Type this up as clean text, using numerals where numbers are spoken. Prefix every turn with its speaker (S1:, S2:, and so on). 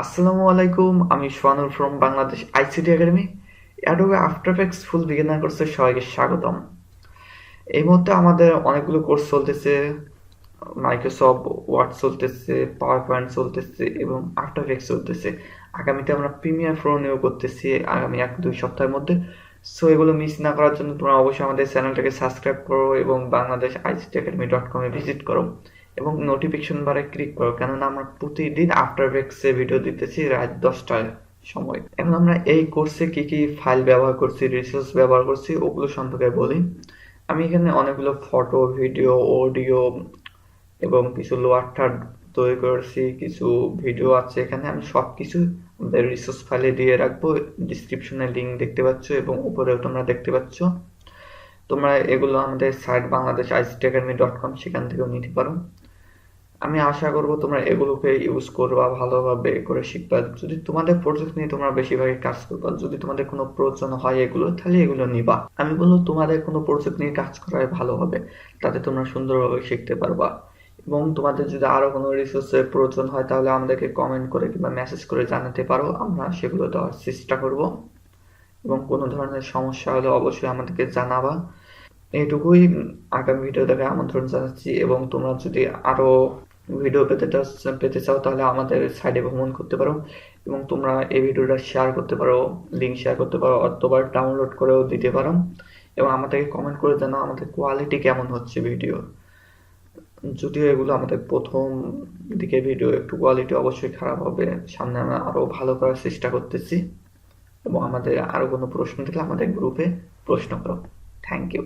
S1: আসসালামু আলাইকুম, আমি Sohanur from Bangladesh ICT academy. Adobe after effects full beginner কোর্সে সবাইকে স্বাগতম। এই মুহূর্তে আমাদের অনেকগুলো কোর্স চলতেছে। মাইক্রোসফট ওয়ার্ড চলতেছে, পাওয়ার পয়েন্ট চলতেছে এবং আফটার এফেক্টস চলতেছে। আগামীতে আমরা প্রিমিয়ার প্রো নিয়োগ করতেছি আগামী 1-2 সপ্তাহের মধ্যে। সো এগুলো মিস না করার জন্য তোমরা অবশ্যই আমাদের চ্যানেলটাকে সাবস্ক্রাইব করো এবং বাংলাদেশ আইসিটি একাডেমি .com-এ ভিজিট করো এবং নোটিফিকেশন বারে ক্লিক করো, কেননা আমরা প্রতিদিন আফটার এফেক্টসে ভিডিও দিতেছি রাত 10টায় সময়। এখন আমরা এই কোর্সে কি কি ফাইল ব্যবহার করছি, রিসোর্স ব্যবহার করছি ওগুলো সম্পর্কে বলি। আমি এখানে অনেকগুলো ফটো, ভিডিও, অডিও এবং কিছু লোয়ার থার্ড তৈরি করেছি, কিছু ভিডিও আছে এখানে। আমি সব কিছু আমাদের রিসোর্স ফাইলে দিয়ে রাখবো, ডিসক্রিপশনে লিঙ্ক দেখতে পাচ্ছ এবং উপরেও তোমরা দেখতে পাচ্ছ। তোমরা এগুলো আমাদের site Bangladesh ICT Academy .com সেখান থেকেও নিতে পারো। আমি আশা করব তোমরা এগুলোকে ইউজ করবা, ভালোভাবে করে শিখবা। যদি তোমাদের প্রজেক্ট নিয়ে তোমরা বেশিরভাগই কাজ করবা, যদি তোমাদের কোনো প্রয়োজন হয় এগুলো, তাহলে এগুলো নিবা। আমি বলবো তোমাদের কোনো প্রজেক্ট নিয়ে কাজ করাই ভালো হবে, তাতে তোমরা সুন্দরভাবে শিখতে পারবা। এবং তোমাদের যদি আরো কোনো রিসোর্সের প্রয়োজন হয় তাহলে আমাদেরকে কমেন্ট করে কিংবা মেসেজ করে জানাতে পারো, আমরা সেগুলো দেওয়ার চেষ্টা করব। এবং কোনো ধরনের সমস্যা হলে অবশ্যই আমাদেরকে জানাবা। এইটুকুই। আগামী ভিডিও দেখার আমন্ত্রণ জানাচ্ছি এবং তোমরা যদি আরো ভিডিও পেতে চাও তাহলে আমাদের সাইটে ভ্রমণ করতে পারো এবং তোমরা এই ভিডিওটা শেয়ার করতে পারো, লিঙ্ক শেয়ার করতে পারো অথবা ডাউনলোড করেও দিতে পারো এবং আমাদেরকে কমেন্ট করে জানাও আমাদের কোয়ালিটি কেমন হচ্ছে ভিডিও। যদিও এগুলো আমাদের প্রথম দিকে ভিডিও, একটু কোয়ালিটি অবশ্যই খারাপ হবে, সামনে আমরা আরো ভালো করার চেষ্টা করতেছি। এবং আমাদের আরো কোনো প্রশ্ন থাকলে আমাদের গ্রুপে প্রশ্ন করো। Thank you.